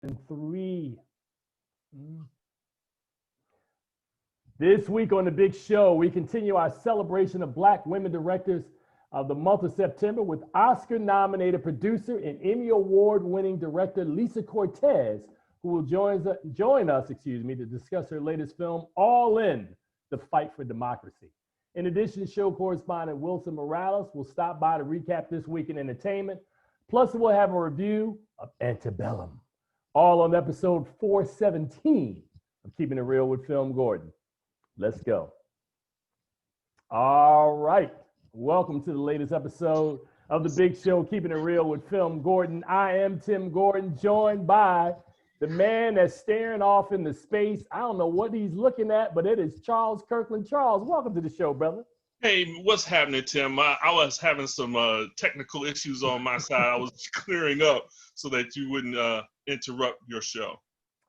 And three. This week on The Big Show, we continue our celebration of Black women directors of the month of September with Oscar-nominated producer and Emmy-Award-winning director Lisa Cortés, who will join us to discuss her latest film, All In, The Fight for Democracy. In addition, show correspondent Wilson Morales will stop by to recap this week in entertainment. Plus, we'll have a review of Antebellum, all on episode 417 of Keeping It Real with FilmGordon. Let's go. All right. Welcome to the latest episode of The Big Show, Keeping It Real with FilmGordon. I am Tim Gordon, joined by the man that's staring off into space. I don't know what he's looking at, but it is Charles Kirkland. Charles, welcome to the show, brother. Hey, what's happening, Tim? I was having some technical issues on my side. I was clearing up so that you wouldn't interrupt your show.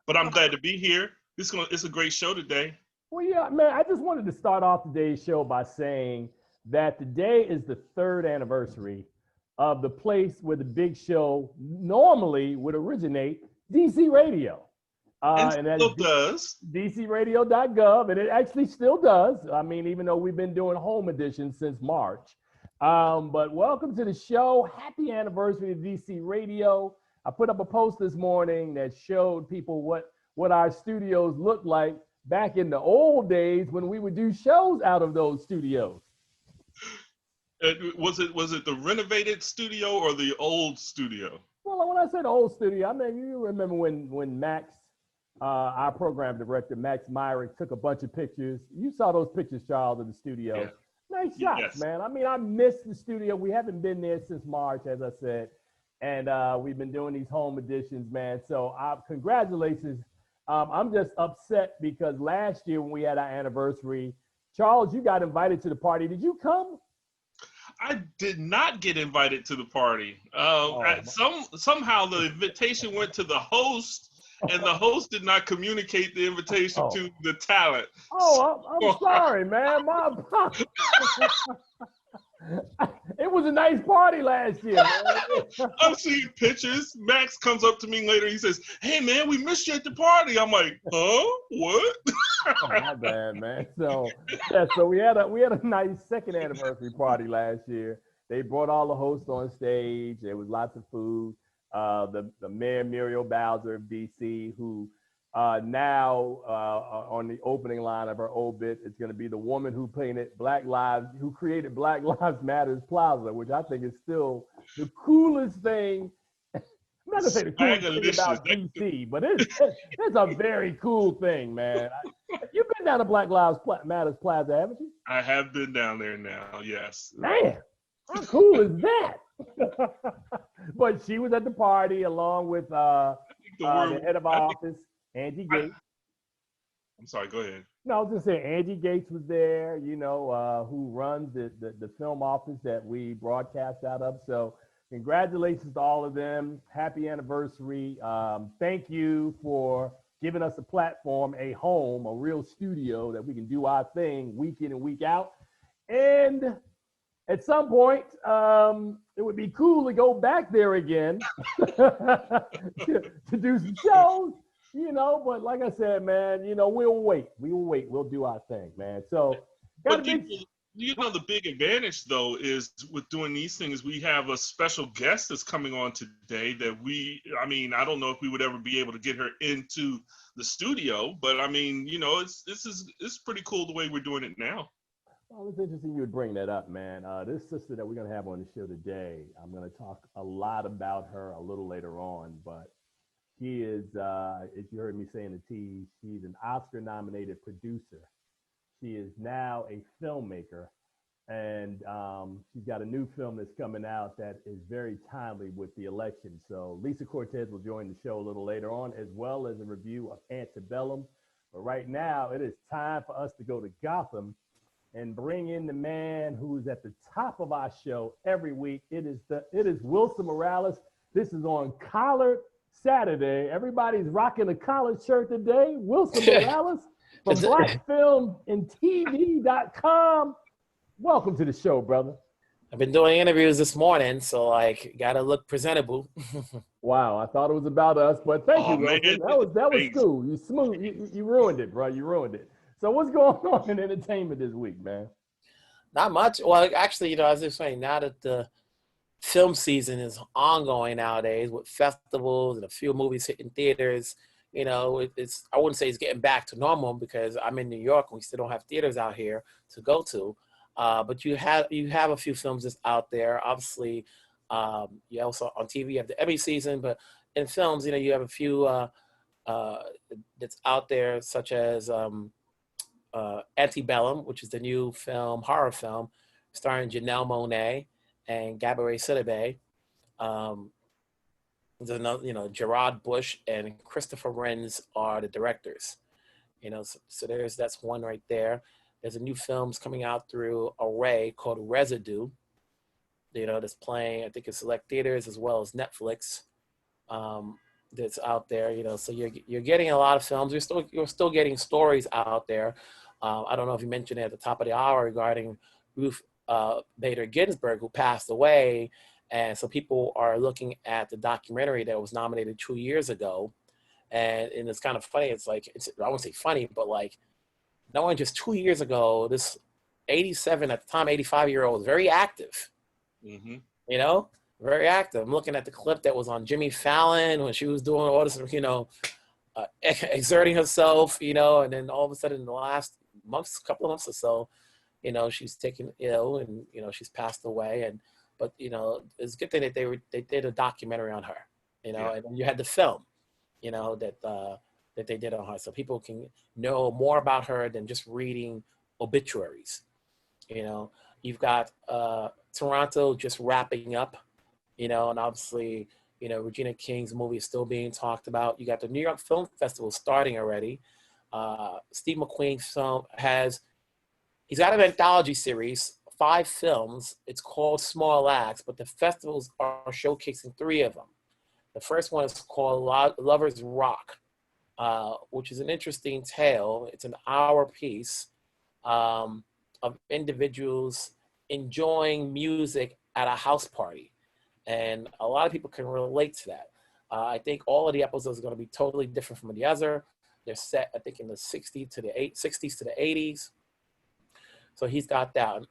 But I'm glad to be here. It's a great show today. Well, yeah, man, I just wanted to start off today's show by saying that today is the 3rd anniversary of the place where the Big Show normally would originate, DC Radio. And that still does. DCRadio.gov, and it actually still does. I mean, even though we've been doing home editions since March. But welcome to the show. Happy anniversary to DC Radio. I put up a post this morning that showed people what our studios looked like back in the old days when we would do shows out of those studios. Was it the renovated studio or the old studio? Well, when I said old studio, I mean, you remember when Max, our program director, Max Myrick, took a bunch of pictures. You saw those pictures, Charles, of the studio. Yeah. Nice shots, yes. Man. I mean, I missed the studio. We haven't been there since March, as I said. And we've been doing these home editions, man. So congratulations. I'm just upset because last year when we had our anniversary, Charles, you got invited to the party. Did you come? I did not get invited to the party. Somehow the invitation went to the host, and the host did not communicate the invitation to the talent. I'm sorry, man. It was a nice party last year, man. I'm seeing pictures. Max comes up to me later. He says, "Hey, man, we missed you at the party." I'm like, "Huh? What?" Oh, my bad, man. So we had a nice 2nd anniversary party last year. They brought all the hosts on stage. There was lots of food. The Mayor Muriel Bowser of DC, who now on the opening line of her obit, it's going to be the woman who created Black Lives Matters Plaza, which I think is still the coolest thing. I'm not going to say the coolest thing about DC, but it's a very cool thing, man. You've been down to Black Lives Matters Plaza, haven't you? I have been down there now, yes. Man, how cool is that? But she was at the party along with the head of our office, Angie Gates. I'm sorry, go ahead. No, I was just saying Angie Gates was there, who runs the film office that we broadcast out of. So congratulations to all of them. Happy anniversary. Thank you for giving us a platform, a home, a real studio that we can do our thing week in and week out. And at some point, it would be cool to go back there again to do some shows, but like I said, man, we'll wait. We'll do our thing, man. So, the big advantage, though, is with doing these things, we have a special guest that's coming on today that I don't know if we would ever be able to get her into the studio, but I mean, it's pretty cool the way we're doing it now. Well, it's interesting you would bring that up, man. This sister that we're going to have on the show today, I'm going to talk a lot about her a little later on, but she is, as you heard me say in the tease, she's an Oscar-nominated producer. She is now a filmmaker, and she's got a new film that's coming out that is very timely with the election. So Lisa Cortés will join the show a little later on, as well as a review of Antebellum. But right now, it is time for us to go to Gotham and bring in the man who's at the top of our show every week. It is Wilson Morales. This is on Collared Saturday. Everybody's rocking a collared shirt today. Wilson Morales from blackfilmandtv.com. Welcome to the show, brother. I've been doing interviews this morning, so like, gotta look presentable. Wow, I thought it was about us, but thank you, Oh man, Wilson. That was thanks. cool. You smooth. You ruined it, bro. You ruined it. So what's going on in entertainment this week, man? Not much. Well, actually, I was just saying, now that the film season is ongoing nowadays with festivals and a few movies hitting theaters, it's I wouldn't say it's getting back to normal because I'm in New York and we still don't have theaters out here to go to. But you have a few films that's out there. Obviously, you also on TV you have the Emmy season, but in films, you have a few uh, that's out there, such as Antebellum, which is the new horror film, starring Janelle Monáe and Gabourey Sidibe. Um, there's another, Gerard Bush and Christopher Renz are the directors. So that's one right there. There's a new films coming out through Array called Residue. That's playing, I think, in select theaters as well as Netflix. That's out there. So you're getting a lot of films. You're still getting stories out there. I don't know if you mentioned it at the top of the hour regarding Ruth Bader Ginsburg, who passed away. And so people are looking at the documentary that was nominated 2 years ago. And it's kind of funny. I won't say funny, but like, knowing just 2 years ago, this 87 at the time, 85-year-old was very active. Mm-hmm. Very active. I'm looking at the clip that was on Jimmy Fallon when she was doing all this, exerting herself, and then all of a sudden in the last couple of months or so, she's taken ill and, she's passed away. But it's a good thing that they did a documentary on her, Yeah. and then you had the film, that they did on her. So people can know more about her than just reading obituaries. You've got Toronto just wrapping up, and obviously, Regina King's movie is still being talked about. You got the New York Film Festival starting already. Steve McQueen's film he's got an anthology series, 5 films. It's called Small Acts, but the festivals are showcasing 3 of them. The first one is called Lovers Rock, which is an interesting tale. It's an hour piece of individuals enjoying music at a house party. And a lot of people can relate to that. I think all of the episodes are going to be totally different from the other. They're set, I think, in the 60s to the 80s. So he's got that.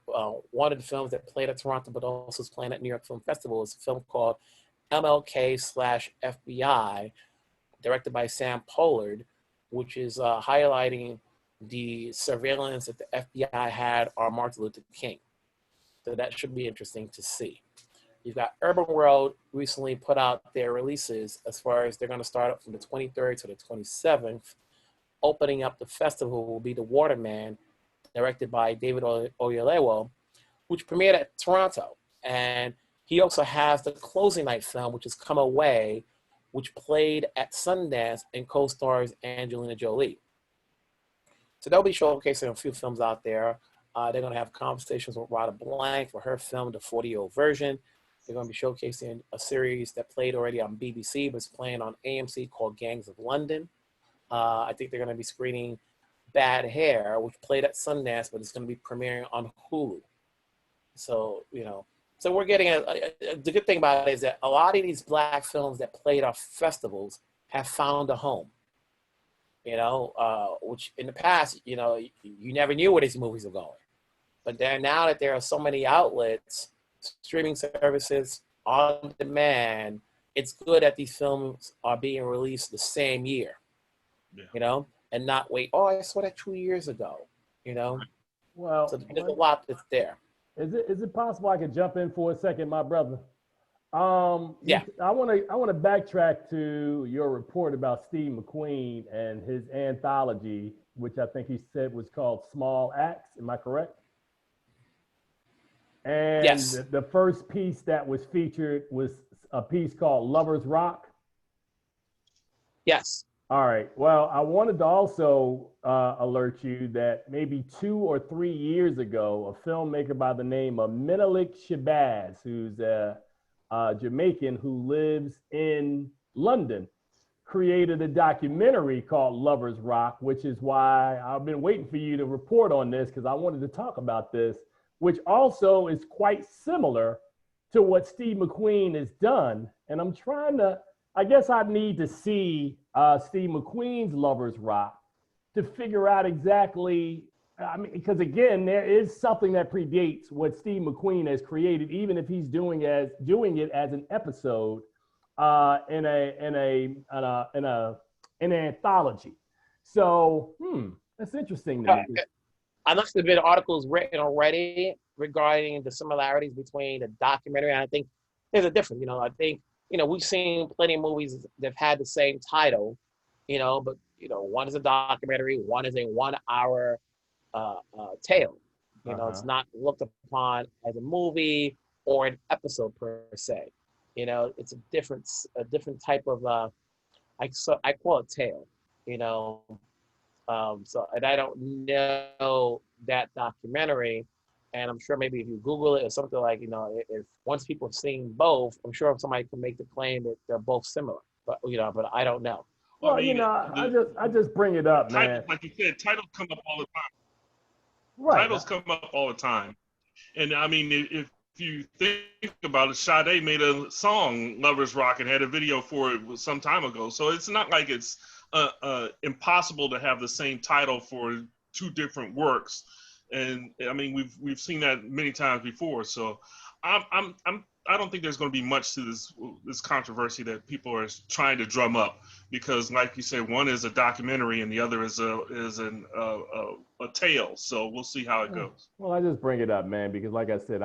One of the films that played at Toronto, but also is playing at New York Film Festival, is a film called MLK/FBI, directed by Sam Pollard, which is highlighting the surveillance that the FBI had on Martin Luther King. So that should be interesting to see. You've got Urban World recently put out their releases as far as they're going to start up from the 23rd to the 27th. Opening up the festival will be The Waterman, directed by David Oyelowo, which premiered at Toronto. And he also has the closing night film, which is Come Away, which played at Sundance and co-stars Angelina Jolie. So they'll be showcasing a few films out there. They're going to have conversations with Rhoda Blank for her film, The 40-Year-Old Version. They're going to be showcasing a series that played already on BBC, but it's playing on AMC called Gangs of London. I think they're going to be screening Bad Hair, which played at Sundance, but it's going to be premiering on Hulu. So, so we're getting the good thing about it is that a lot of these Black films that played off festivals have found a home. Which in the past, you never knew where these movies were going. But then now that there are so many outlets, streaming services, on demand, it's good that these films are being released the same year. Yeah. And not wait, I saw that 2 years ago, Well, so there's a lot that's there. Is it possible I could jump in for a second, my brother? Yeah. I want to backtrack to your report about Steve McQueen and his anthology, which I think he said was called Small Acts. Am I correct? And yes. The first piece that was featured was a piece called Lovers Rock. Yes. All right. Well, I wanted to also alert you that maybe 2 or 3 years ago, a filmmaker by the name of Menelik Shabazz, who's a Jamaican who lives in London, created a documentary called Lovers Rock, which is why I've been waiting for you to report on this, because I wanted to talk about this. which also is quite similar to what Steve McQueen has done. And I'm trying to, I guess I need to see Steve McQueen's Lovers Rock to figure out exactly, I mean, because again, there is something that predates what Steve McQueen has created, even if he's doing it as an episode in an anthology. So, that's interesting to me. I know there's been articles written already regarding the similarities between the documentary, and I think there's a difference. I think we've seen plenty of movies that have had the same title, but one is a documentary, one is a 1 hour tale. It's not looked upon as a movie or an episode per se. It's a different type of I call it tale. So, and I don't know that documentary, and I'm sure maybe if you Google it or something like, if once people have seen both, I'm sure somebody can make the claim that they're both similar, but I don't know. Well, I just bring it up, man. Like you said, titles come up all the time. Right. Titles come up all the time, and I mean, if you think about it, Sade made a song, "Lovers Rock," and had a video for it some time ago. So it's not like it's impossible to have the same title for two different works, and I mean we've seen that many times before. So I don't think there's going to be much to this controversy that people are trying to drum up, because like you said, one is a documentary and the other is a tale. So we'll see how it goes. Well, I just bring it up, man, because like I said,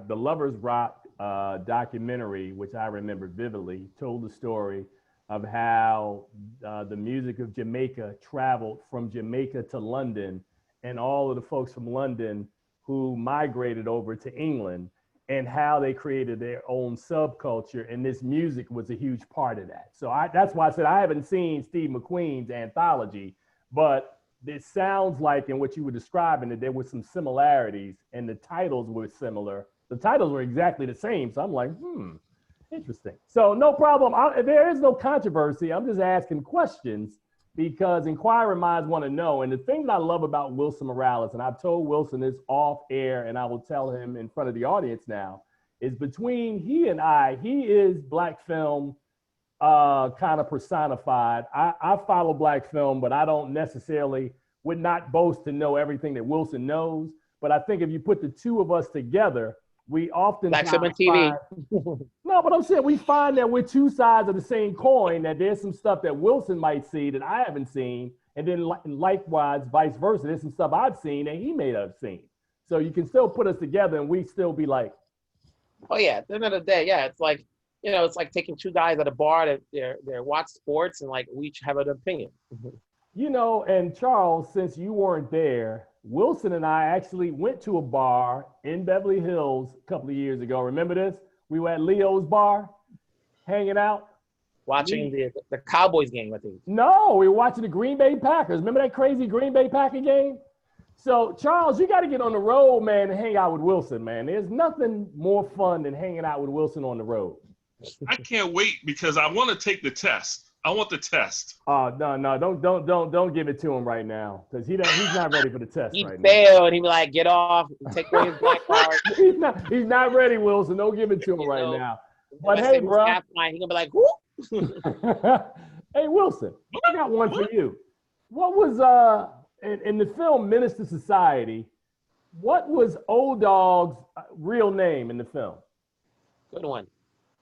the Lovers Rock documentary, which I remember vividly, told the story of how the music of Jamaica traveled from Jamaica to London, and all of the folks from London who migrated over to England, and how they created their own subculture. And this music was a huge part of that. So that's why I said I haven't seen Steve McQueen's anthology, but it sounds like in what you were describing that there were some similarities and the titles were similar. The titles were exactly the same. So I'm like, interesting. So no problem. There is no controversy. I'm just asking questions because inquiring minds want to know. And the thing that I love about Wilson Morales, and I've told Wilson this off air, and I will tell him in front of the audience now, is between he and I, he is Black film kind of personified. I follow Black film, but I don't necessarily, would not boast to know everything that Wilson knows. But I think if you put the two of us together, we often Black film and TV. No, but I'm saying we find that we're two sides of the same coin, that there's some stuff that Wilson might see that I haven't seen. And then likewise, vice versa. There's some stuff I've seen that he may have seen. So you can still put us together and we still be like. Oh yeah, at the end of the day, yeah, it's like, it's like taking two guys at a bar that they watch sports and like we each have an opinion. And Charles, since you weren't there, Wilson and I actually went to a bar in Beverly Hills a couple of years ago. Remember this? We were at Leo's bar, hanging out. Watching the Cowboys game, I think. No, we were watching the Green Bay Packers. Remember that crazy Green Bay Packer game? So, Charles, you got to get on the road, man, and hang out with Wilson, man. There's nothing more fun than hanging out with Wilson on the road. I can't wait because I want to take the test. I want the test. Oh, no, don't give it to him right now because he's not ready for the test right now. He failed. He'd be like, get off, take away his black card. he's not ready, Wilson. Don't give it to him right now. But hey, bro. He's going to be like, whoop. Hey, Wilson, I got one for you. What was, in the film Minister Society, what was Old Dog's real name in the film? Good one.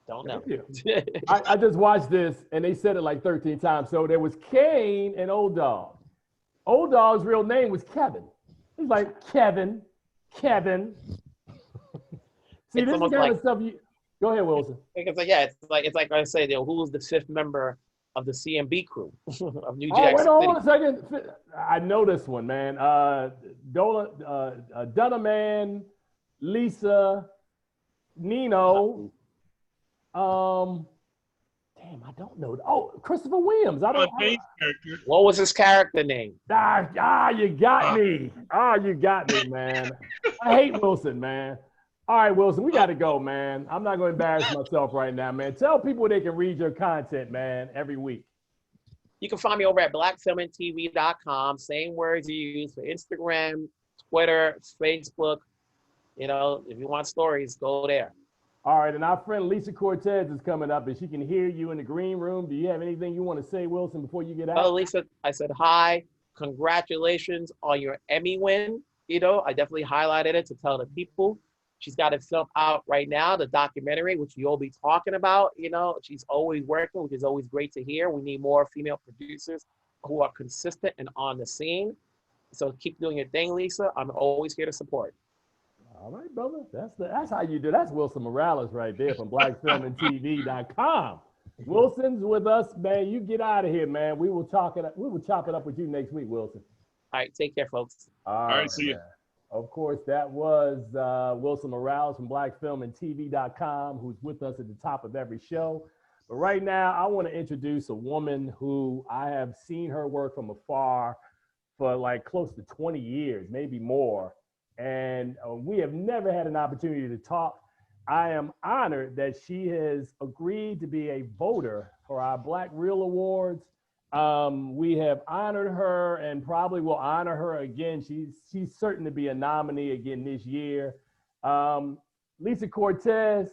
Don't know. I just watched this and they said it like 13 times. So there was Kane and Old Dog. Old Dog's real name was Kevin. He's like, Kevin. See, this is the kind of stuff you. Go ahead, Wilson. It's like I say, who was the fifth member of the CMB crew of New Jack City? Wait on a second. I know this one, man. Dunnerman, Lisa, Nino. Damn, I don't know. Oh, Christopher Williams. What was his character name? You got me. You got me, man. I hate Wilson, man. All right, Wilson, we got to go, man. I'm not going to embarrass myself right now, man. Tell people they can read your content, man, every week. You can find me over at blackfilmandtv.com. Same words you use for Instagram, Twitter, Facebook, You know, if you want stories, go there. All right, and our friend Lisa Cortés is coming up, and she can hear you in the green room. Do you have anything you want to say, Wilson, before you get Oh, out? Lisa, I said hi. Congratulations on your Emmy win. You know, I definitely highlighted it to tell the people. She's got a film out right now, the documentary, which you'll be talking about. You know, she's always working, which is always great to hear. We need more female producers who are consistent and on the scene. So keep doing your thing, Lisa. I'm always here to support. All right, brother. That's how you do. That's Wilson Morales right there from blackfilmandtv.com. Wilson's with us, man. You get out of here, man. We will chop it up with you next week, Wilson. All right, take care, folks. All All right, right, see you. man. Of course, that was Wilson Morales from blackfilmandtv.com, who's with us at the top of every show. But right now, I want to introduce a woman who I have seen her work from afar for like close to 20 years, maybe more. And we have never had an opportunity to talk. I am honored that she has agreed to be a voter for our Black Real Awards. We have honored her and probably will honor her again. She's certain to be a nominee again this year. Lisa Cortés,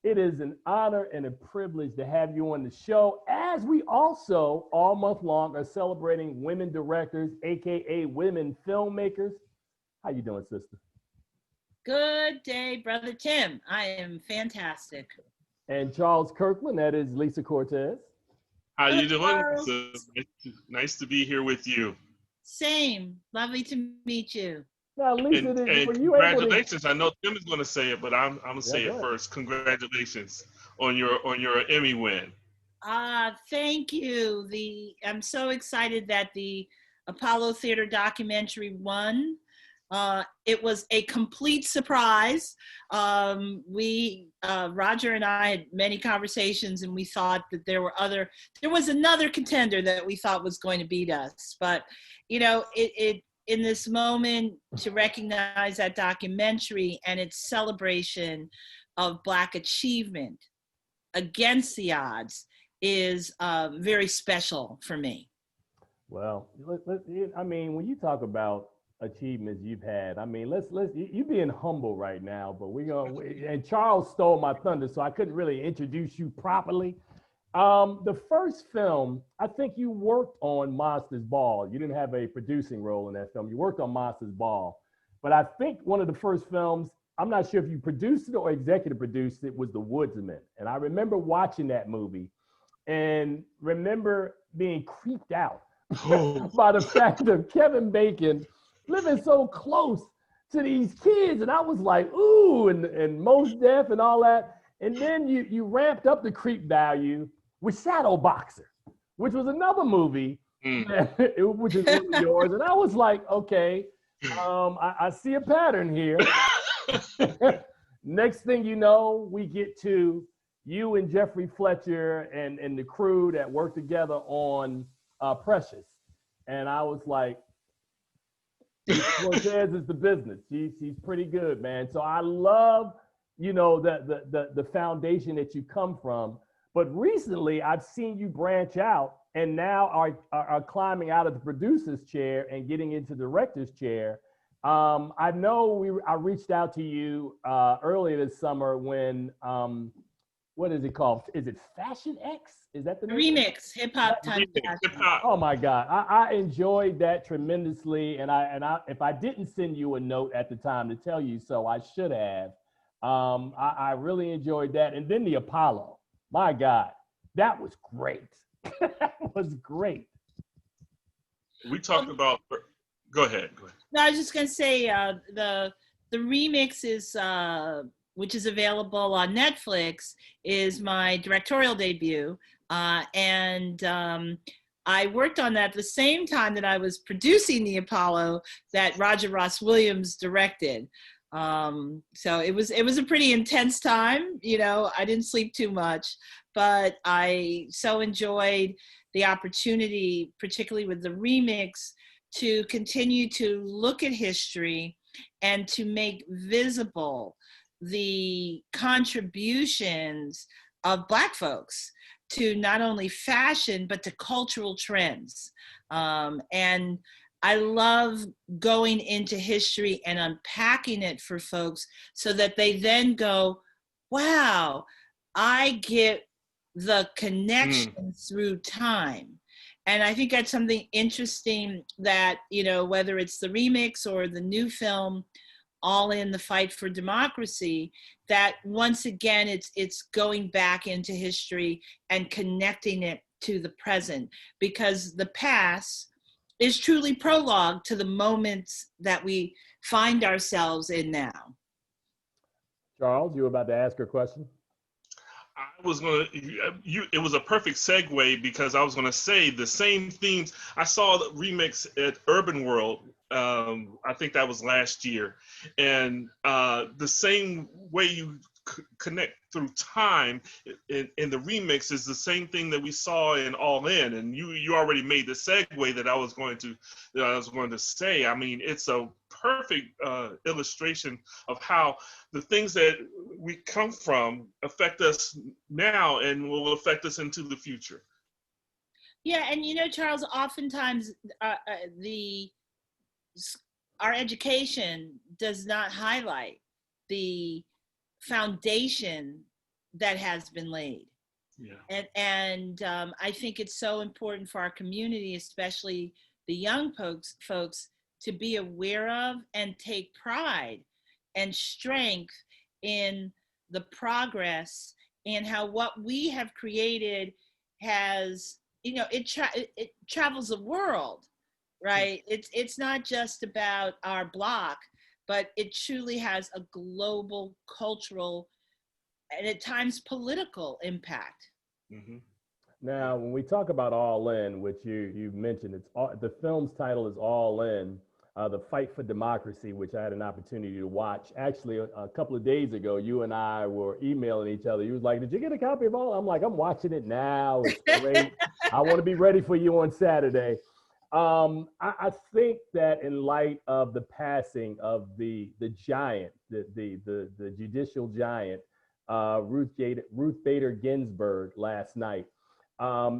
it is an honor and a privilege to have you on the show, as we also all month long are celebrating women directors, AKA women filmmakers. How you doing, sister? Good day, Brother Tim. I am fantastic. And Charles Kirkland, that is Lisa Cortés. How you doing? Hello. Nice to be here with you. Same. Lovely to meet you. Now, Lisa, And were you able to? congratulations. I know Tim is going to say it, but I'm going to say go it ahead. first. Congratulations on your Emmy win. Thank you. I'm so excited that the Apollo Theater documentary won. It was a complete surprise. Roger and I had many conversations, and we thought that there was another contender that we thought was going to beat us. But, you know, it in this moment to recognize that documentary and its celebration of Black achievement against the odds is very special for me. Well, I mean, when you talk about achievements you've had, I mean, you being humble right now, but and Charles stole my thunder, so I couldn't really introduce you properly. The first film, I think you worked on Monsters Ball. You didn't have a producing role in that film. You worked on Monsters Ball. But I think one of the first films, I'm not sure if you produced it or executive produced it, was The Woodsman. And I remember watching that movie and remember being creeped out by the fact of Kevin Bacon living so close to these kids. And I was like, ooh, and Mos Def and all that. And then you ramped up the creep value with Shadow Boxer, which was another movie, which is one of yours. And I was like, okay, I see a pattern here. Next thing you know, we get to you and Jeffrey Fletcher and the crew that worked together on Precious. And I was like, Cortés is the business. She's pretty good, man. So I love, you know, the foundation that you come from. But recently, I've seen you branch out and now are climbing out of the producer's chair and getting into the director's chair. I know I reached out to you earlier this summer when, what is it called? Is it Fashion X? Is that the name? Remix, Hip Hop Time. Oh my God, I enjoyed that tremendously, and if I didn't send you a note at the time to tell you so, I should have. I really enjoyed that, and then the Apollo. My God, that was great. That was great. We talked about. Go ahead. No, I was just gonna say the remix is which is available on Netflix is my directorial debut, and I worked on that at the same time that I was producing the Apollo that Roger Ross Williams directed. So it was a pretty intense time. You know, I didn't sleep too much, but I so enjoyed the opportunity, particularly with the remix, to continue to look at history and to make visible the contributions of Black folks to not only fashion, but to cultural trends. And I love going into history and unpacking it for folks so that they then go, wow, I get the connection through time. And I think that's something interesting that, you know, whether it's the remix or the new film, All in the Fight for Democracy, that once again, it's going back into history and connecting it to the present, because the past is truly prologue to the moments that we find ourselves in now. Charles, you were about to ask her question? I was gonna, it was a perfect segue because I was gonna say the same themes. I saw the remix at Urban World. I think that was last year, and the same way you connect through time in the remix is the same thing that we saw in All In. And you already made the segue that I was going to say. I mean, it's a perfect illustration of how the things that we come from affect us now and will affect us into the future. Yeah, and you know, Charles, oftentimes our education does not highlight the foundation that has been laid. Yeah. And I think it's so important for our community, especially the young folks, to be aware of and take pride and strength in the progress and how what we have created has, you know, it travels the world, right? It's not just about our block, but it truly has a global, cultural, and at times political impact. Mm-hmm. Now, when we talk about All In, which you mentioned, the film's title is All In, the Fight for Democracy, which I had an opportunity to watch. Actually, a couple of days ago, you and I were emailing each other. You was like, did you get a copy of All? I'm like, I'm watching it now. It's great. I want to be ready for you on Saturday. I think that in light of the passing of the giant, the judicial giant, Ruth Bader Ginsburg last night,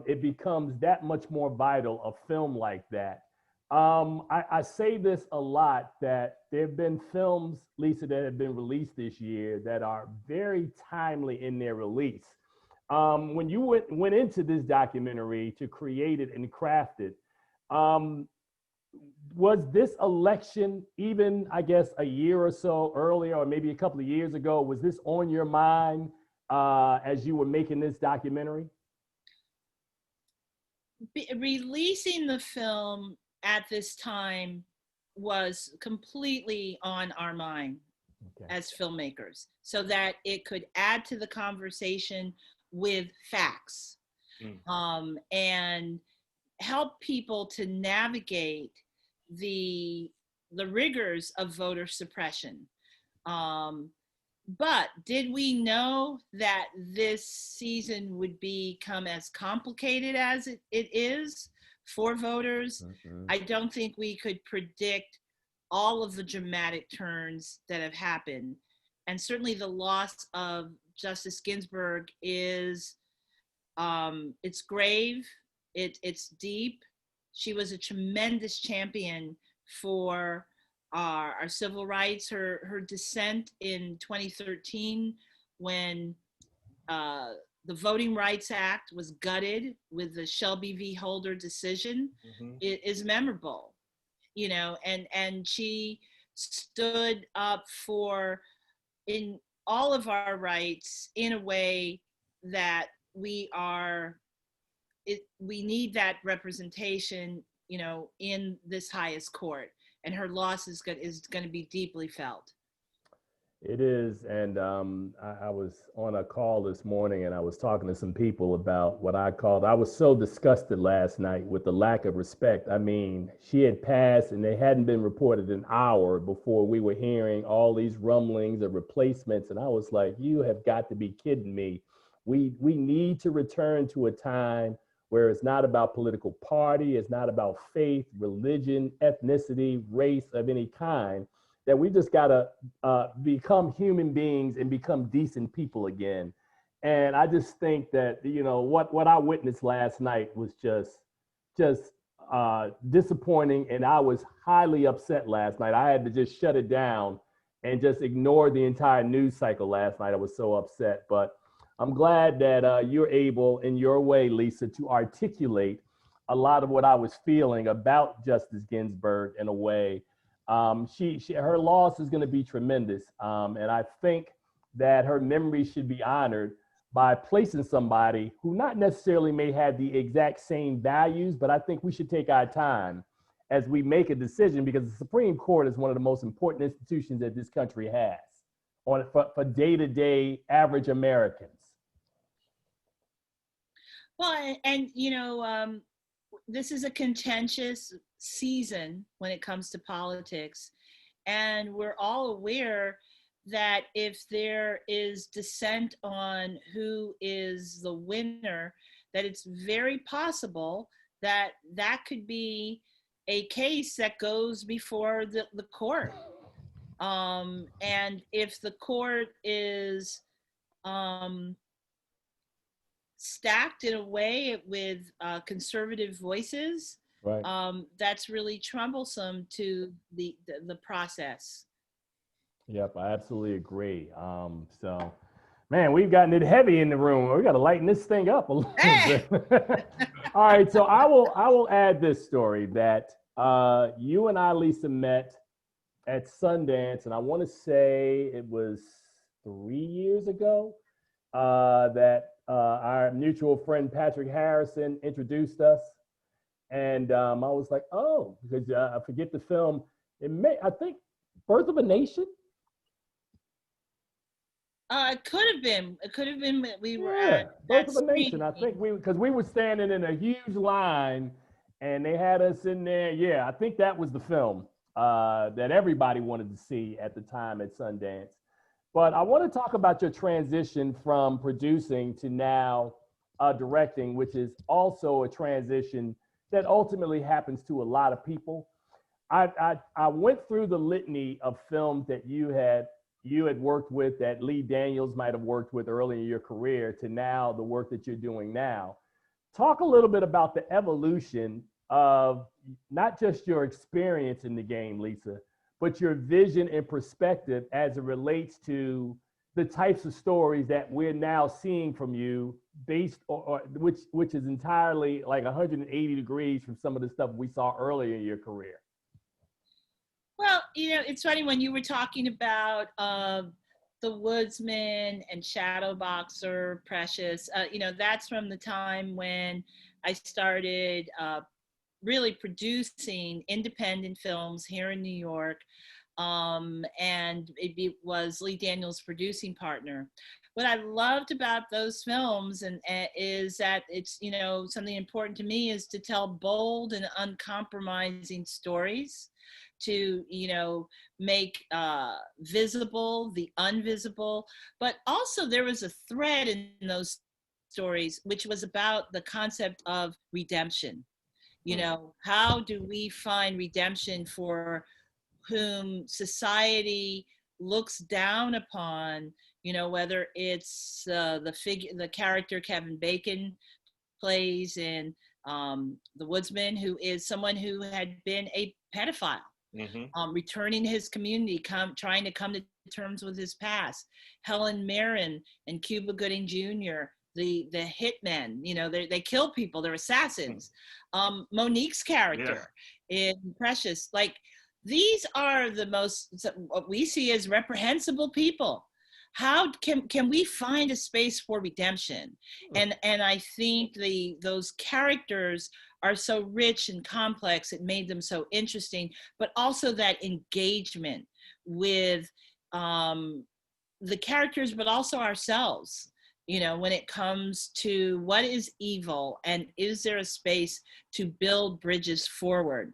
it becomes that much more vital a film like that. I say this a lot, that there have been films, Lisa, that have been released this year that are very timely in their release. When you went into this documentary to create it and craft it, was this election, even I guess a year or so earlier, or maybe a couple of years ago, was this on your mind as you were making this documentary? Releasing the film at this time was completely on our mind as filmmakers, so that it could add to the conversation with facts and help people to navigate the rigors of voter suppression. But did we know that this season would become as complicated as it is for voters? Mm-hmm. I don't think we could predict all of the dramatic turns that have happened. And certainly the loss of Justice Ginsburg is, it's grave, it's deep. She was a tremendous champion for our civil rights. Her dissent in 2013, when the Voting Rights Act was gutted with the Shelby v. Holder decision, is memorable, you know, and she stood up for in all of our rights in a way that we need that representation, you know, in this highest court, and her loss is going to be deeply felt. It is, and I was on a call this morning, and I was talking to some people about what I was so disgusted last night with the lack of respect. I mean, she had passed, and they hadn't been reported an hour before we were hearing all these rumblings of replacements, and I was like, you have got to be kidding me. We need to return to a time where it's not about political party, it's not about faith, religion, ethnicity, race of any kind, that we just gotta become human beings and become decent people again. And I just think that, you know, what I witnessed last night was just disappointing, and I was highly upset last night. I had to just shut it down and just ignore the entire news cycle last night. I was so upset, but I'm glad that you're able, in your way, Lisa, to articulate a lot of what I was feeling about Justice Ginsburg in a way. Her loss is going to be tremendous, and I think that her memory should be honored by placing somebody who not necessarily may have the exact same values, but I think we should take our time as we make a decision, because the Supreme Court is one of the most important institutions that this country has for day-to-day average Americans. Well, and you know, this is a contentious season when it comes to politics, and we're all aware that if there is dissent on who is the winner, that it's very possible that that could be a case that goes before the court. And if the court is stacked in a way with conservative voices, right, that's really troublesome to the process. Yep, I absolutely agree. So, man, we've gotten it heavy in the room. We got to lighten this thing up a little bit. All right, so I will add this story that you and I, Lisa, met at Sundance, and I want to say it was 3 years ago that our mutual friend Patrick Harrison introduced us, and I was like, oh, because I forget the film. I think Birth of a Nation. It could have been. It could have been. We were at Birth of a Nation. I think because we were standing in a huge line, and they had us in there. Yeah, I think that was the film that everybody wanted to see at the time at Sundance. But I want to talk about your transition from producing to now directing, which is also a transition that ultimately happens to a lot of people. I went through the litany of films that you had worked with, that Lee Daniels might have worked with early in your career, to now the work that you're doing now. Talk a little bit about the evolution of not just your experience in the game, Lisa, but your vision and perspective as it relates to the types of stories that we're now seeing from you, based which is entirely like 180 degrees from some of the stuff we saw earlier in your career. Well, you know, it's funny when you were talking about The Woodsman and Shadowboxer, Precious. You know, that's from the time when I started really producing independent films here in New York, and it was Lee Daniels' producing partner. What I loved about those films is that it's, you know, something important to me is to tell bold and uncompromising stories, to, you know, make visible the invisible. But also there was a thread in those stories, which was about the concept of redemption. You know, how do we find redemption for whom society looks down upon, you know, whether it's the character Kevin Bacon plays in The Woodsman, who is someone who had been a pedophile. Mm-hmm. Returning to his community, trying to come to terms with his past. Helen Mirren and Cuba Gooding Jr., the hitmen, you know, they kill people, they're assassins. Monique's character in Precious, like, these are the most, what we see as reprehensible people. How can we find a space for redemption? And I think those characters are so rich and complex, it made them so interesting, but also that engagement with the characters, but also ourselves, you know, when it comes to what is evil and is there a space to build bridges forward.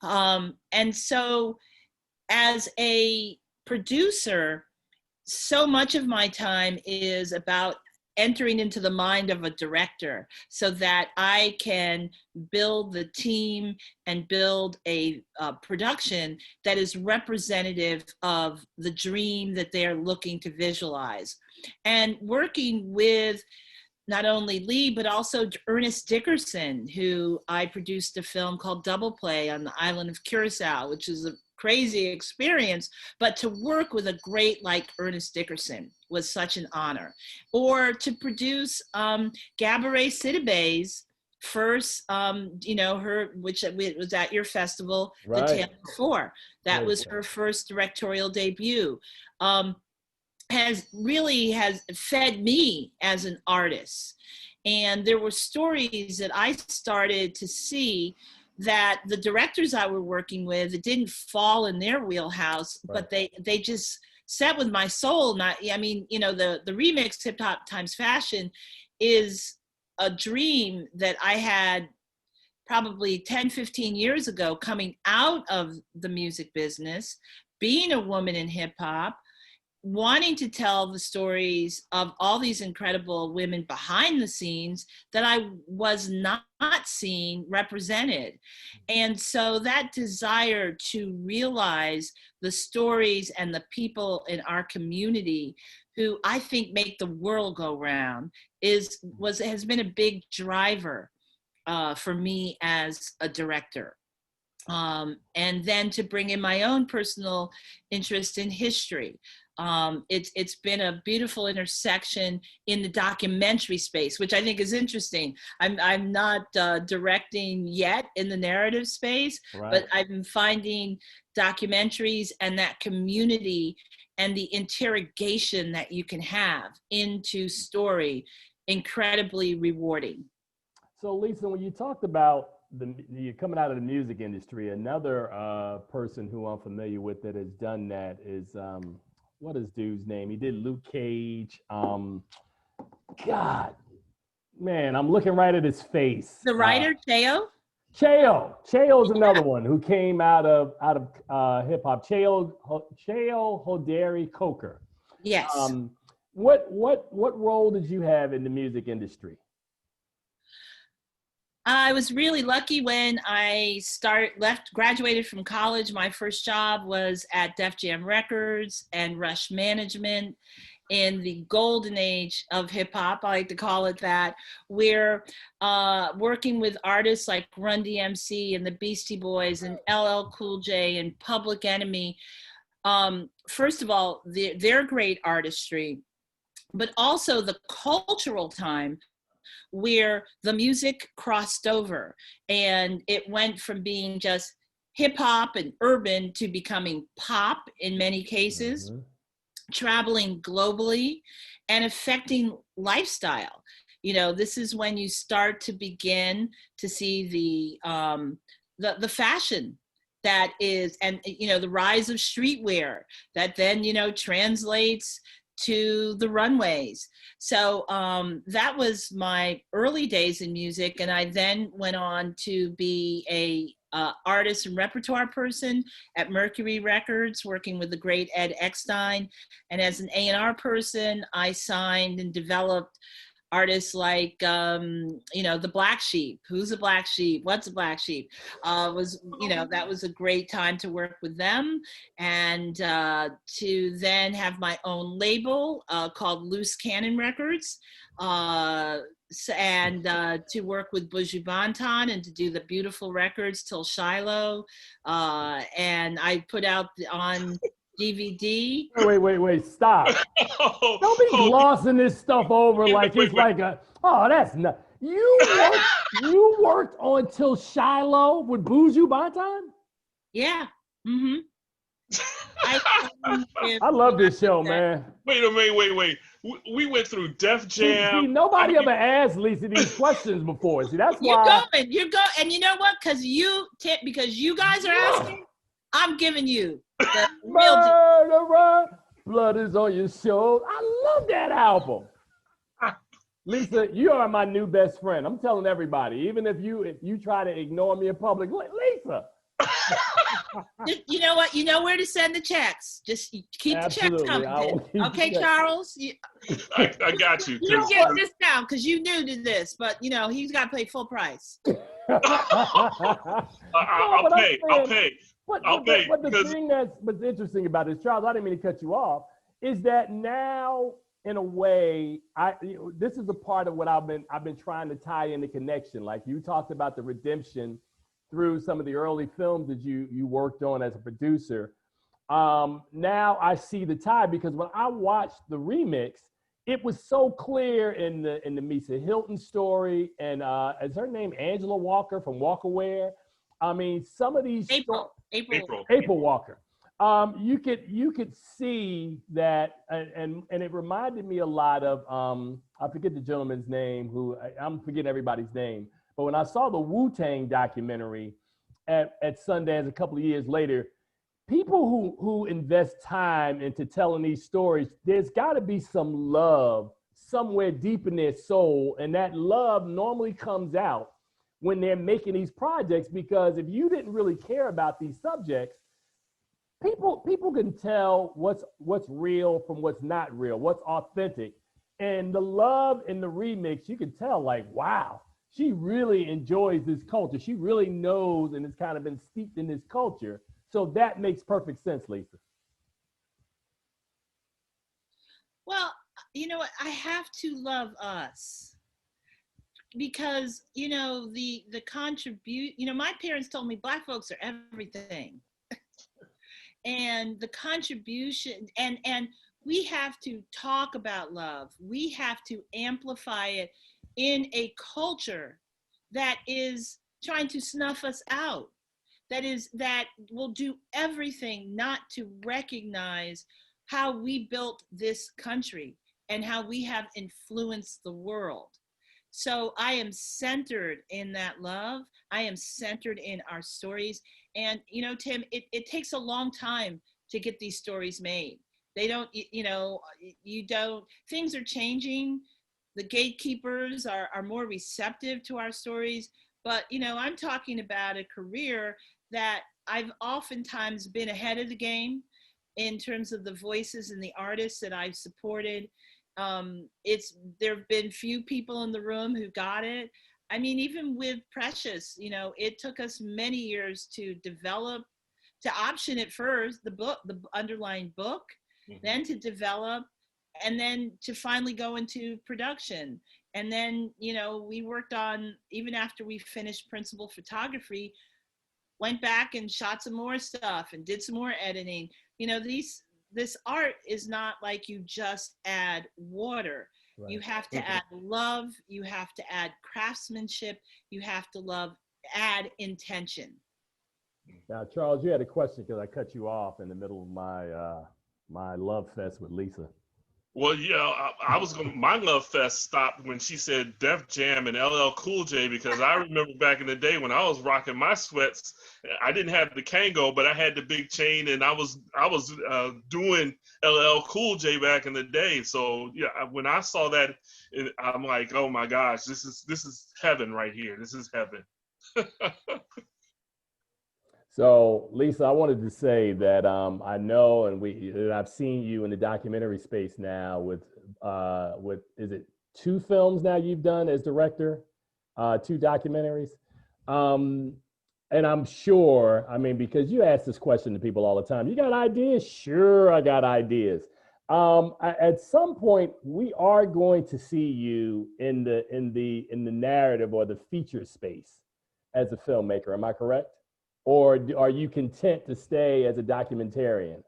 And so as a producer, so much of my time is about entering into the mind of a director so that I can build the team and build a production that is representative of the dream that they're looking to visualize. And working with not only Lee, but also Ernest Dickerson, who I produced a film called Double Play on the island of Curacao, which is a crazy experience, but to work with a great like Ernest Dickerson was such an honor. Or to produce Gabourey Sidibe's first, which was at your festival, Right. The Tale Before. That Very was cool. her first directorial debut. Has fed me as an artist. And there were stories that I started to see that the directors I were working with, it didn't fall in their wheelhouse, Right. but they just set with my soul. The remix Hip Hop Times Fashion is a dream that I had probably 10, 15 years ago, coming out of the music business, being a woman in hip hop, wanting to tell the stories of all these incredible women behind the scenes that I was not seeing represented. And so that desire to realize the stories and the people in our community who I think make the world go round has been a big driver for me as a director. And then to bring in my own personal interest in history. It's been a beautiful intersection in the documentary space, which I think is interesting. I'm not directing yet in the narrative space, Right. but I've been finding documentaries and that community and the interrogation that you can have into story incredibly rewarding. So Lisa, when you talked about you're coming out of the music industry, another person who I'm familiar with that has done that is what is dude's name? He did Luke Cage. God, man, I'm looking right at his face. The writer, Cheo? Cheo's another one who came out of hip hop. Cheo Hoderi Coker. Yes. What role did you have in the music industry? I was really lucky when I graduated from college. My first job was at Def Jam Records and Rush Management in the golden age of hip hop, I like to call it that. We're working with artists like Run DMC and the Beastie Boys and LL Cool J and Public Enemy. First of all, their great artistry, but also the cultural time where the music crossed over and it went from being just hip hop and urban to becoming pop in many cases, mm-hmm. traveling globally and affecting lifestyle. This is when you start to begin to see the fashion that is, and the rise of streetwear that then translates to the runways. So that was my early days in music, and I then went on to be a artist and repertoire person at Mercury Records, working with the great Ed Eckstein. And as an A&R person, I signed and developed artists like, the Black Sheep. Who's a Black Sheep? What's a Black Sheep? That was a great time to work with them, and to then have my own label called Loose Cannon Records, and to work with Buju Banton and to do the beautiful records Till Shiloh, and I put out on DVD. Wait, stop. Don't be glossing this stuff over like it's like that's not. You worked on Till Shiloh with Buju Banton? Yeah. Mm-hmm. I love this show, man. Wait. We went through Def Jam. See, nobody ever asked Lisa these questions before. See, that's why. You're going. And you know what? Because you guys are asking, I'm giving you the Murderer, blood is on your shoulder. I love that album. Lisa, you are my new best friend. I'm telling everybody, even if you try to ignore me in public, Lisa. You know what? You know where to send the checks. Just keep Absolutely. the checks coming. Okay, Charles? I got you. You don't get a discount because you new to this, but he's got to pay full price. I'll pay. But the thing that's interesting about this, Charles, I didn't mean to cut you off, is that now in a way, this is a part of what I've been trying to tie in the connection. Like you talked about the redemption through some of the early films that you worked on as a producer. Now I see the tie, because when I watched the remix, it was so clear in the Misa Hilton story, and is her name Angela Walker from Walkerware? I mean, some of these April Walker. You could see that, and it reminded me a lot of I forget the gentleman's name, who I'm forgetting everybody's name, but when I saw the Wu-Tang documentary at Sundance a couple of years later, people who invest time into telling these stories, there's got to be some love somewhere deep in their soul, and that love normally comes out when they're making these projects, because if you didn't really care about these subjects, people can tell what's real from what's not real, what's authentic. And the love in the remix, you can tell, like, wow, she really enjoys this culture. She really knows and has kind of been steeped in this culture. So that makes perfect sense, Lisa. Well, you know what? I have to love us, because, you know, the contribute, you know, my parents told me Black folks are everything. And the contribution, and we have to talk about love. We have to amplify it in a culture that is trying to snuff us out, that will do everything not to recognize how we built this country and how we have influenced the world. So I am centered in that love. I am centered in our stories. And, you know, Tim, it takes a long time to get these stories made. They don't, you know, things are changing. The gatekeepers are more receptive to our stories. But, you know, I'm talking about a career that I've oftentimes been ahead of the game in terms of the voices and the artists that I've supported. There have been few people in the room who got it. I mean, even with Precious, you know, it took us many years to develop, to option it first, the underlying book, then to develop, and then to finally go into production. And then, you know, we worked on, even after we finished principal photography, went back and shot some more stuff and did some more editing. You know, this art is not like you just add water. Right. You have to add love, you have to add craftsmanship, you have to add intention. Now, Charles, you had a question because I cut you off in the middle of my love fest with Lisa. Well, yeah, my love fest stopped when she said Def Jam and LL Cool J, because I remember back in the day when I was rocking my sweats, I didn't have the Kango, but I had the big chain, and I was doing LL Cool J back in the day. So yeah, when I saw that, I'm like, oh my gosh, this is heaven right here. This is heaven. So, Lisa, I wanted to say that I know, and I've seen you in the documentary space now with is it 2 films now you've done as director, 2 documentaries, and I'm sure, I mean, because you ask this question to people all the time, you got ideas? Sure, I got ideas. At some point, we are going to see you in the narrative or the feature space as a filmmaker. Am I correct? Or are you content to stay as a documentarian?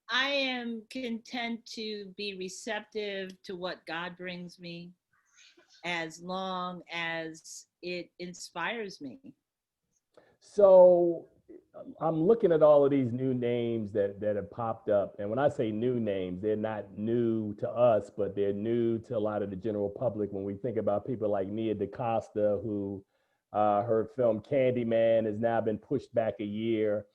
I am content to be receptive to what God brings me, as long as it inspires me. So I'm looking at all of these new names that have popped up. And when I say new names, they're not new to us, but they're new to a lot of the general public. When we think about people like Nia DaCosta, who her film Candyman has now been pushed back a year.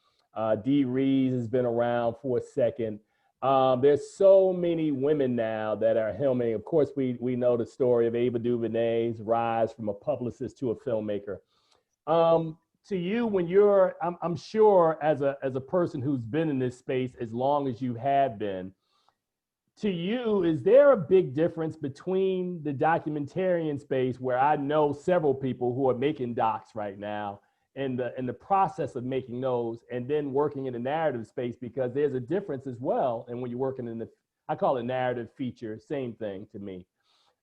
Dee Rees has been around for a second. There's so many women now that are helming. Of course, we know the story of Ava DuVernay's rise from a publicist to a filmmaker. To you, when you're, I'm sure as a person who's been in this space as long as you have been, to you, is there a big difference between the documentarian space, where I know several people who are making docs right now, and the process of making those, and then working in the narrative space? Because there's a difference as well. And when you're working in I call it narrative feature, same thing to me.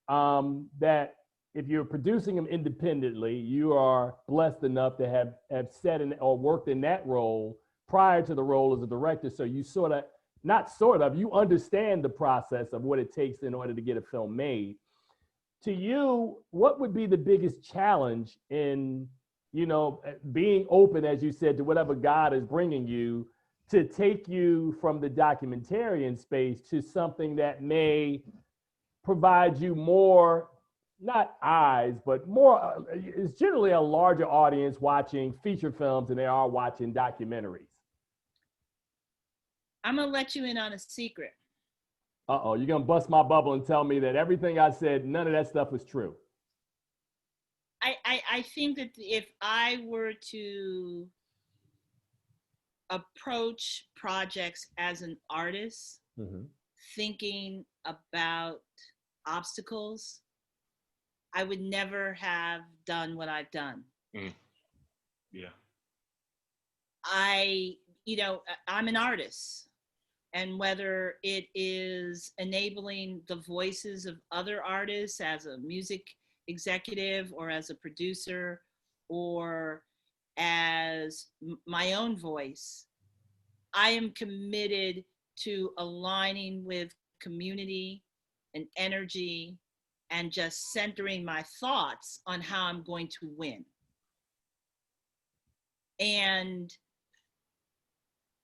That if you're producing them independently, you are blessed enough to have set in or worked in that role prior to the role as a director. So you sort of, not sort of, you understand the process of what it takes in order to get a film made. To you, what would be the biggest challenge in, you know, being open, as you said, to whatever God is bringing you, to take you from the documentarian space to something that may provide you more, not eyes, but more, it's generally a larger audience watching feature films than they are watching documentaries? I'm gonna let you in on a secret. Uh-oh, you're gonna bust my bubble and tell me that everything I said, none of that stuff was true. I think that if I were to approach projects as an artist, thinking about obstacles, I would never have done what I've done. Yeah. I'm an artist. And whether it is enabling the voices of other artists as a music executive or as a producer or as my own voice, I am committed to aligning with community and energy and just centering my thoughts on how I'm going to win. And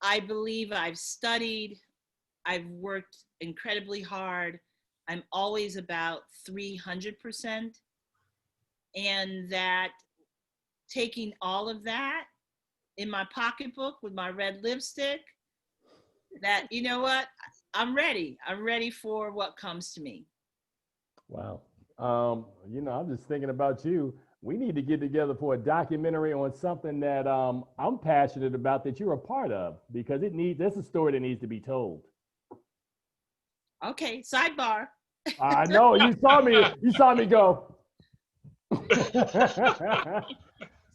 I believe I've studied, I've worked incredibly hard. I'm always about 300%. And that taking all of that in my pocketbook with my red lipstick, that, you know what, I'm ready. I'm ready for what comes to me. Wow. You know, I'm just thinking about you. We need to get together for a documentary on something that I'm passionate about that you're a part of, because that's a story that needs to be told. Okay, sidebar. I know you saw me go.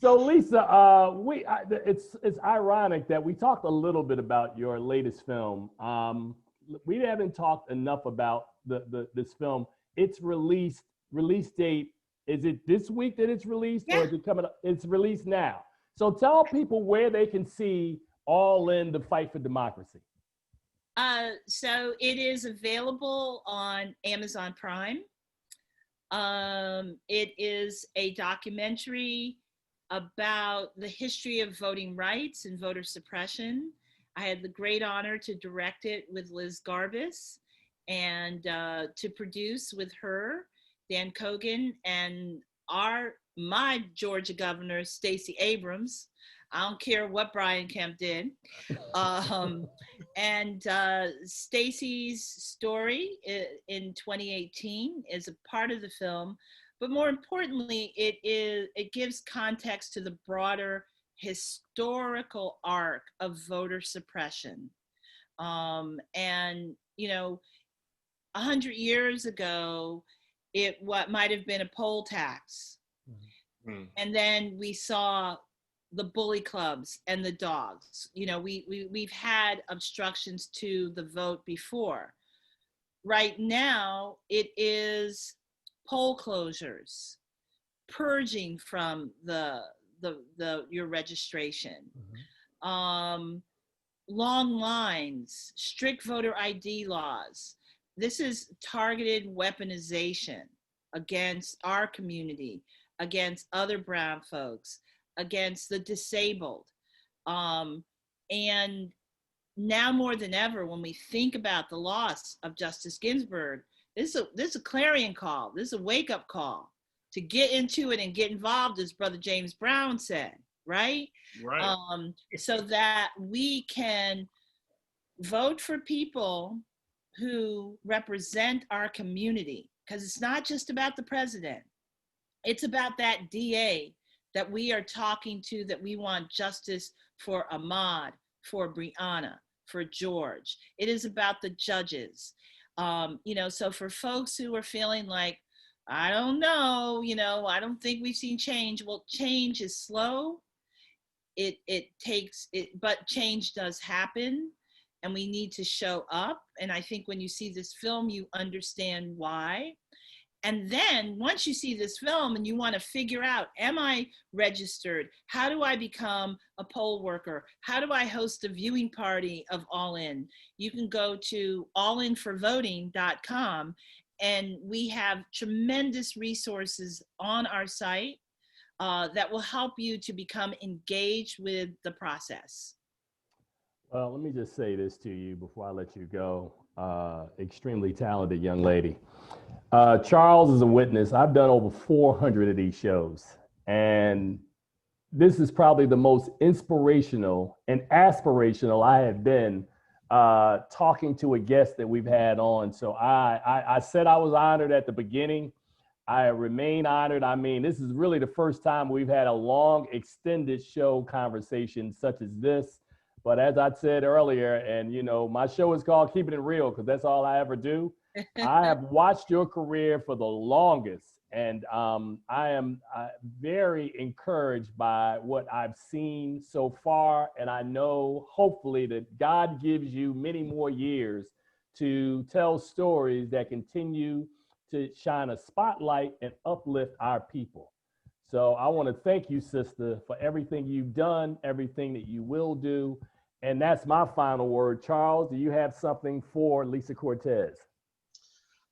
So Lisa, it's ironic that we talked a little bit about your latest film. We haven't talked enough about this film. Its release date. Is it this week that it's released, or is it coming up? It's released now. So tell people where they can see All In: The Fight for Democracy. So it is available on Amazon Prime. It is a documentary about the history of voting rights and voter suppression. I had the great honor to direct it with Liz Garbus and to produce with her, Dan Cogan, and my Georgia governor, Stacey Abrams. I don't care what Brian Kemp did. And Stacey's story in 2018 is a part of the film, but more importantly, it gives context to the broader historical arc of voter suppression. And, you know, 100 years ago, what might have been a poll tax. And then we saw the bully clubs and the dogs. You know, we've had obstructions to the vote before. Right now, it is poll closures, purging from your registration, long lines, strict voter ID laws. This is targeted weaponization against our community, against other brown folks, against the disabled. And now more than ever, when we think about the loss of Justice Ginsburg, this is a clarion call. This is a wake-up call to get into it and get involved, as Brother James Brown said, right? Right. So that we can vote for people who represent our community, because it's not just about the president. It's about that DA that we are talking to, that we want justice for Ahmaud, for Breonna, for George. It is about the judges. You know, so for folks who are feeling like, I don't know, you know, I don't think we've seen change. Well, change is slow. It takes it, but change does happen. and we need to show up. And I think when you see this film, you understand why. And then once you see this film and you want to figure out, am I registered? How do I become a poll worker? How do I host a viewing party of All In? You can go to allinforvoting.com, and we have tremendous resources on our site that will help you to become engaged with the process. Well, let me just say this to you before I let you go. Extremely talented young lady. Charles is a witness. I've done over 400 of these shows, and this is probably the most inspirational and aspirational I have been talking to a guest that we've had on. So I said I was honored at the beginning. I remain honored. I mean, this is really the first time we've had a long, extended show conversation such as this. But as I said earlier, and you know, my show is called Keeping It Real because that's all I ever do. I have watched your career for the longest, and I am very encouraged by what I've seen so far. And I know, hopefully, that God gives you many more years to tell stories that continue to shine a spotlight and uplift our people. So I want to thank you, sister, for everything you've done, everything that you will do. And that's my final word. Charles, do you have something for Lisa Cortés?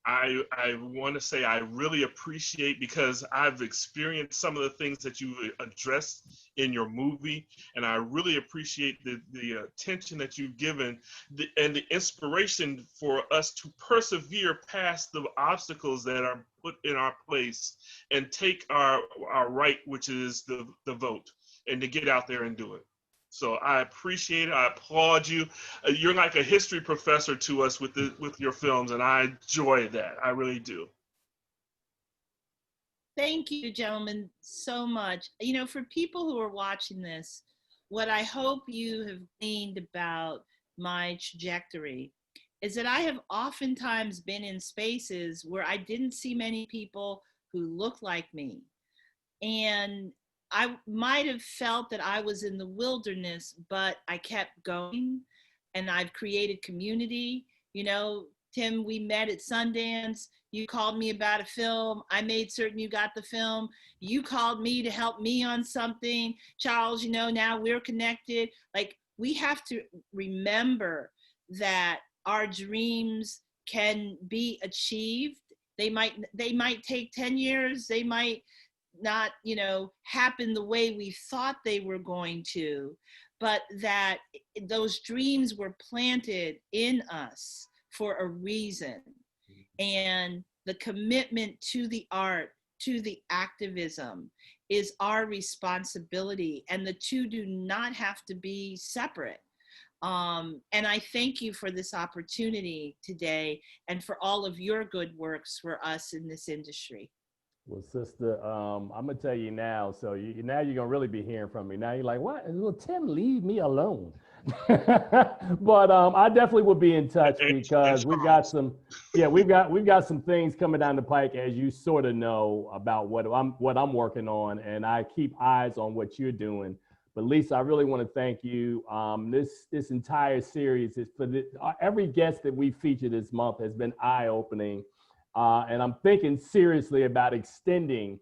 I want to say I really appreciate, because I've experienced some of the things that you addressed in your movie, and I really appreciate the attention that you've given and the inspiration for us to persevere past the obstacles that are put in our place and take our right, which is the vote, and to get out there and do it. So I appreciate it. I applaud you. You're like a history professor to us with your films, and I enjoy that. I really do. Thank you, gentlemen, so much. You know, for people who are watching this, what I hope you have gleaned about my trajectory is that I have oftentimes been in spaces where I didn't see many people who looked like me. And I might have felt that I was in the wilderness, but I kept going, and I've created community. You know, Tim, we met at Sundance. You called me about a film. I made certain you got the film. You called me to help me on something. Charles, you know, now we're connected. Like, we have to remember that our dreams can be achieved. They might take 10 years. They might not, you know, happen the way we thought they were going to, but that those dreams were planted in us for a reason. And the commitment to the art, to the activism, is our responsibility, and the two do not have to be separate. And I thank you for this opportunity today, and for all of your good works for us in this industry. Well, sister, I'm gonna tell you now. So now you're gonna really be hearing from me. Now you're like, what? Will Tim leave me alone? But I definitely will be in touch, because we've got some things coming down the pike, as you sort of know, about what I'm working on, and I keep eyes on what you're doing. But Lisa, I really want to thank you. This entire series is for every guest that we feature this month has been eye-opening. And I'm thinking seriously about extending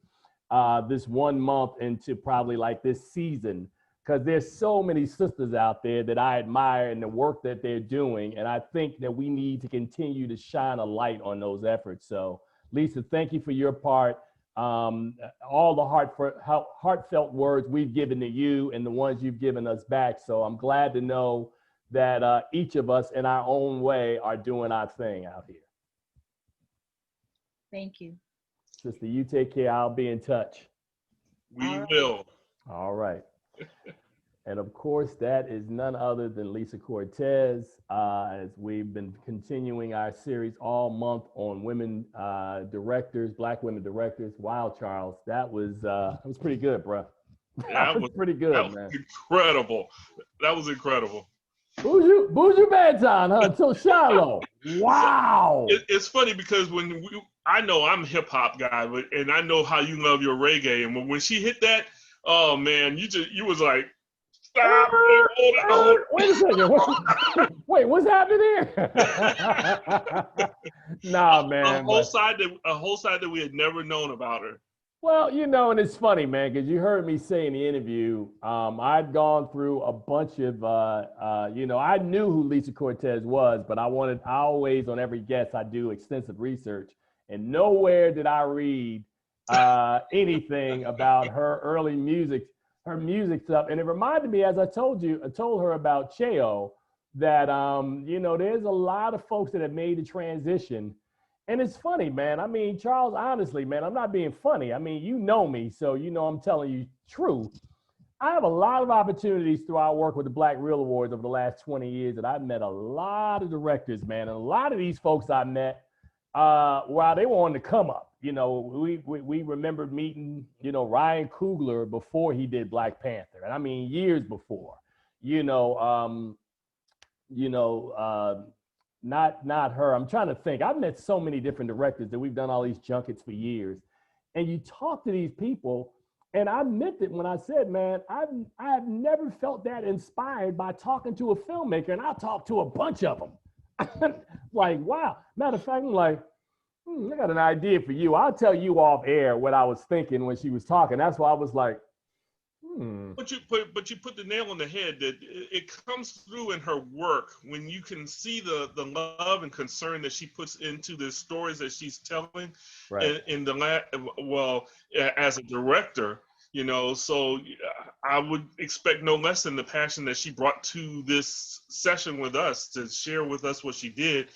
this 1 month into probably like this season, because there's so many sisters out there that I admire and the work that they're doing. And I think that we need to continue to shine a light on those efforts. So Lisa, thank you for your part. All the heartfelt words we've given to you and the ones you've given us back. So I'm glad to know that each of us in our own way are doing our thing out here. Thank you. Sister, you take care. I'll be in touch. We will. All right. And of course, that is none other than Lisa Cortés, as we've been continuing our series all month on women directors, Black women directors. Wow, Charles, that was pretty good, bro. That was pretty good, that man. Was incredible. That was incredible. Bougie bedtime, huh? Till Shiloh. Wow. It's funny because I know I'm a hip hop guy, and I know how you love your reggae. And when she hit that, oh man, you was like Stop. Wait a second. Wait, what's happening here? Nah, man. A whole side that we had never known about her. Well, you know, and it's funny, man, because you heard me say in the interview, I'd gone through a bunch of, you know, I knew who Lisa Cortés was, but I always, on every guest, I do extensive research, and nowhere did I read anything about her early music, her music stuff. And it reminded me, as I told her about Cheo, that, you know, there's a lot of folks that have made the transition. And it's funny, man. I mean, Charles, honestly, man, I'm not being funny. I mean, you know me, so you know I'm telling you true. I have a lot of opportunities through our work with the Black Reel Awards over the last 20 years that I've met a lot of directors, man. And a lot of these folks I met while they were on the come up. You know, we remembered meeting, you know, Ryan Coogler before he did Black Panther. And I mean, years before, not her. I'm trying to think. I've met so many different directors that we've done all these junkets for years. And you talk to these people, and I meant it when I said, man, I've never felt that inspired by talking to a filmmaker, and I talked to a bunch of them. Like, wow. Matter of fact, I'm like, I got an idea for you. I'll tell you off air what I was thinking when she was talking. That's why I was like, But you put the nail on the head that it comes through in her work when you can see the love and concern that she puts into the stories that she's telling. right. As a director, you know, so I would expect no less than the passion that she brought to this session with us to share with us what she did.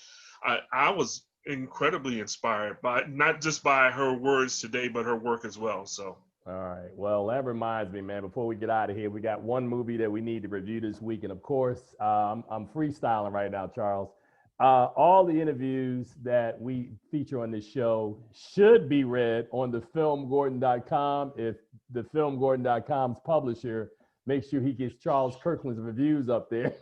I was incredibly inspired by not just by her words today, but her work as well. So. All right. Well, that reminds me, man, before we get out of here, we got one movie that we need to review this week. And of course, I'm freestyling right now, Charles. All the interviews that we feature on this show should be read on the FilmGordon.com. If the FilmGordon.com's publisher makes sure he gets Charles Kirkland's reviews up there.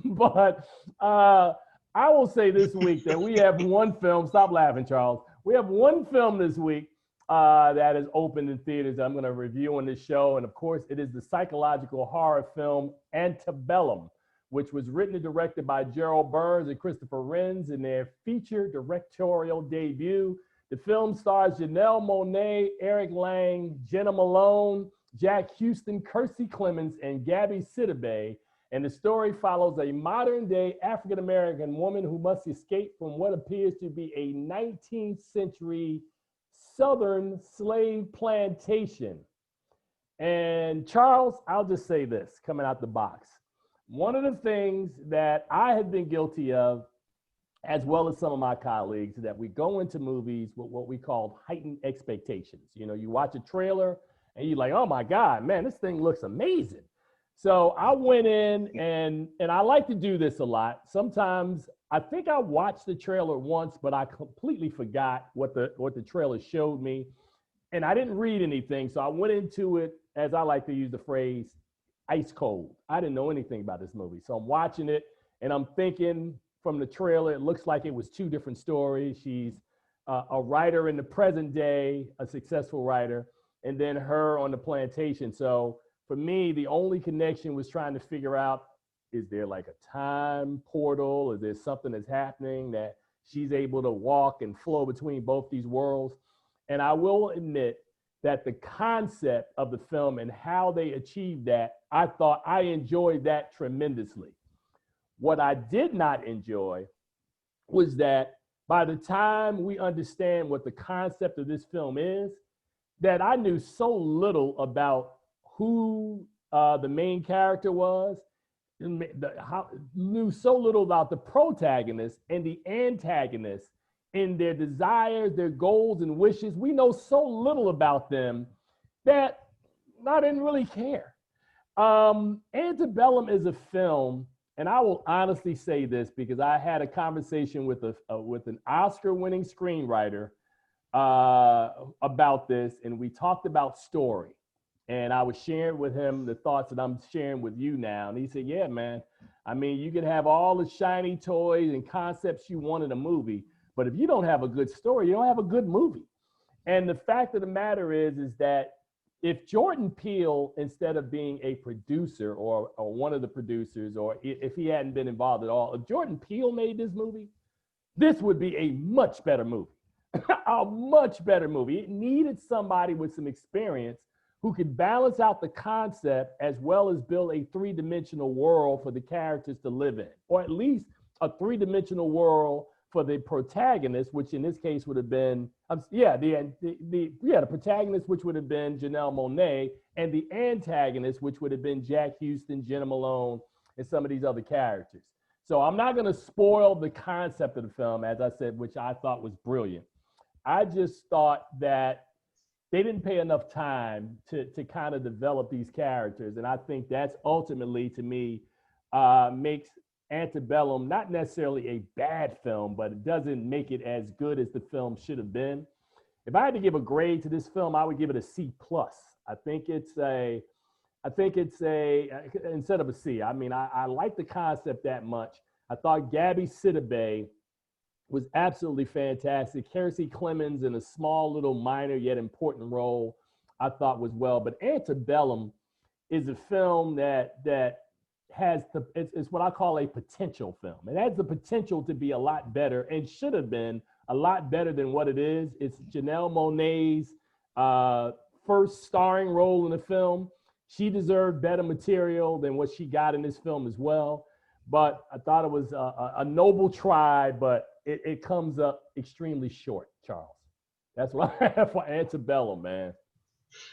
But I will say this week that we have one film. Stop laughing, Charles. We have one film this week that is open in theaters that I'm going to review on this show. And of course, it is the psychological horror film Antebellum, which was written and directed by Gerald Burns and Christopher Renz in their feature directorial debut. The film stars Janelle Monáe, Eric Lang, Jenna Malone, Jack Houston, Kirstie Clemens, and Gabby Sidibe. And the story follows a modern-day African-American woman who must escape from what appears to be a 19th century Southern slave plantation. And Charles, I'll just say this, coming out the box. One of the things that I have been guilty of, as well as some of my colleagues, that we go into movies with what we call heightened expectations. You know, you watch a trailer and you're like, oh my God, man, this thing looks amazing. So I went in and I like to do this a lot. Sometimes I think I watched the trailer once, but I completely forgot what the trailer showed me. And I didn't read anything. So I went into it, as I like to use the phrase, ice cold. I didn't know anything about this movie. So I'm watching it and I'm thinking from the trailer, it looks like it was two different stories. She's a writer in the present day, a successful writer, and then her on the plantation. So for me, the only connection was trying to figure out, is there like a time portal? Is there something that's happening that she's able to walk and flow between both these worlds? And I will admit that the concept of the film and how they achieved that, I thought I enjoyed that tremendously. What I did not enjoy was that by the time we understand what the concept of this film is, that I knew so little about who the main character was, knew so little about the protagonist and the antagonist and their desires, their goals and wishes. We know so little about them that I didn't really care. Antebellum is a film, and I will honestly say this because I had a conversation with an Oscar-winning screenwriter about this, and we talked about story. And I was sharing with him the thoughts that I'm sharing with you now. And he said, yeah, man, I mean, you can have all the shiny toys and concepts you want in a movie, but if you don't have a good story, you don't have a good movie. And the fact of the matter is that if Jordan Peele, instead of being a producer or one of the producers, or if he hadn't been involved at all, if Jordan Peele made this movie, this would be a much better movie. A much better movie. It needed somebody with some experience who could balance out the concept as well as build a three-dimensional world for the characters to live in, or at least a three-dimensional world for the protagonist, which in this case would have been, the protagonist, which would have been Janelle Monáe, and the antagonist, which would have been Jack Houston, Jenna Malone, and some of these other characters. So I'm not going to spoil the concept of the film, as I said, which I thought was brilliant. I just thought that they didn't pay enough time to kind of develop these characters. And I think that's ultimately, to me, makes Antebellum not necessarily a bad film, but it doesn't make it as good as the film should have been. If I had to give a grade to this film, I would give it a C+. I think it's a, instead of a C. I mean, I like the concept that much. I thought Gabby Sidibe was absolutely fantastic. Kiersey Clemens in a small little minor yet important role, I thought was well. But Antebellum is a film that has it's what I call a potential film. It has the potential to be a lot better and should have been a lot better than what it is. It's Janelle Monáe's first starring role in the film. She deserved better material than what she got in this film as well. But I thought it was a noble try, but it comes up extremely short, Charles. That's what I have for Antebellum, man.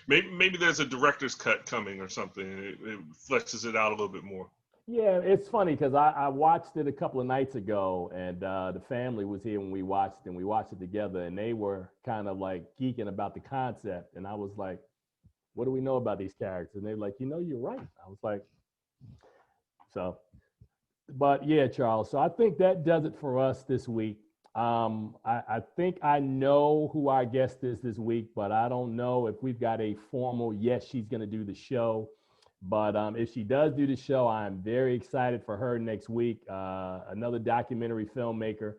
Maybe there's a director's cut coming or something. It fleshes it out a little bit more. Yeah, it's funny because I watched it a couple of nights ago, and the family was here when we watched it, and we watched it together, and they were kind of like geeking about the concept. And I was like, what do we know about these characters? And they were like, you're right. I was like, so. But yeah, Charles, so I think that does it for us this week. I think I know who our guest is this week, but I don't know if we've got a formal, yes, she's going to do the show. But if she does do the show, I'm very excited for her next week, another documentary filmmaker.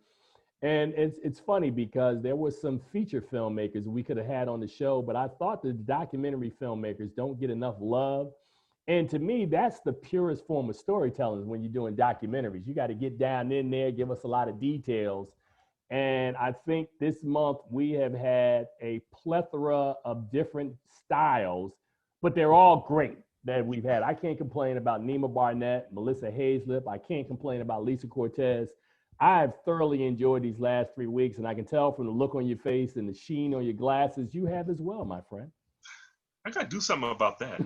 And it's funny because there were some feature filmmakers we could have had on the show, but I thought the documentary filmmakers don't get enough love. And to me, that's the purest form of storytelling when you're doing documentaries. You got to get down in there, give us a lot of details. And I think this month we have had a plethora of different styles, but they're all great that we've had. I can't complain about Nima Barnett, Melissa Hayslip. I can't complain about Lisa Cortés. I've thoroughly enjoyed these last 3 weeks, and I can tell from the look on your face and the sheen on your glasses, you have as well, my friend. I got to do something about that.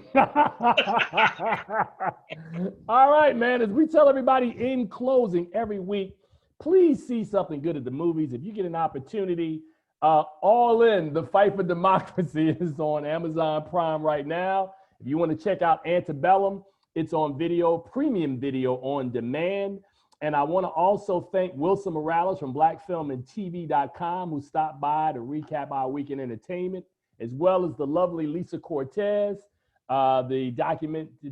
All right, man. As we tell everybody in closing every week, please see something good at the movies. If you get an opportunity, All In, The Fight for Democracy is on Amazon Prime right now. If you want to check out Antebellum, it's on video, premium video on demand. And I want to also thank Wilson Morales from blackfilmandtv.com who stopped by to recap our weekend entertainment, as well as the lovely Lisa Cortés, the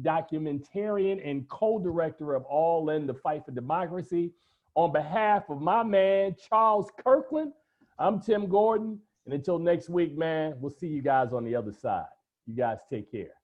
documentarian and co-director of All In, The Fight for Democracy. On behalf of my man, Charles Kirkland, I'm Tim Gordon. And until next week, man, we'll see you guys on the other side. You guys take care.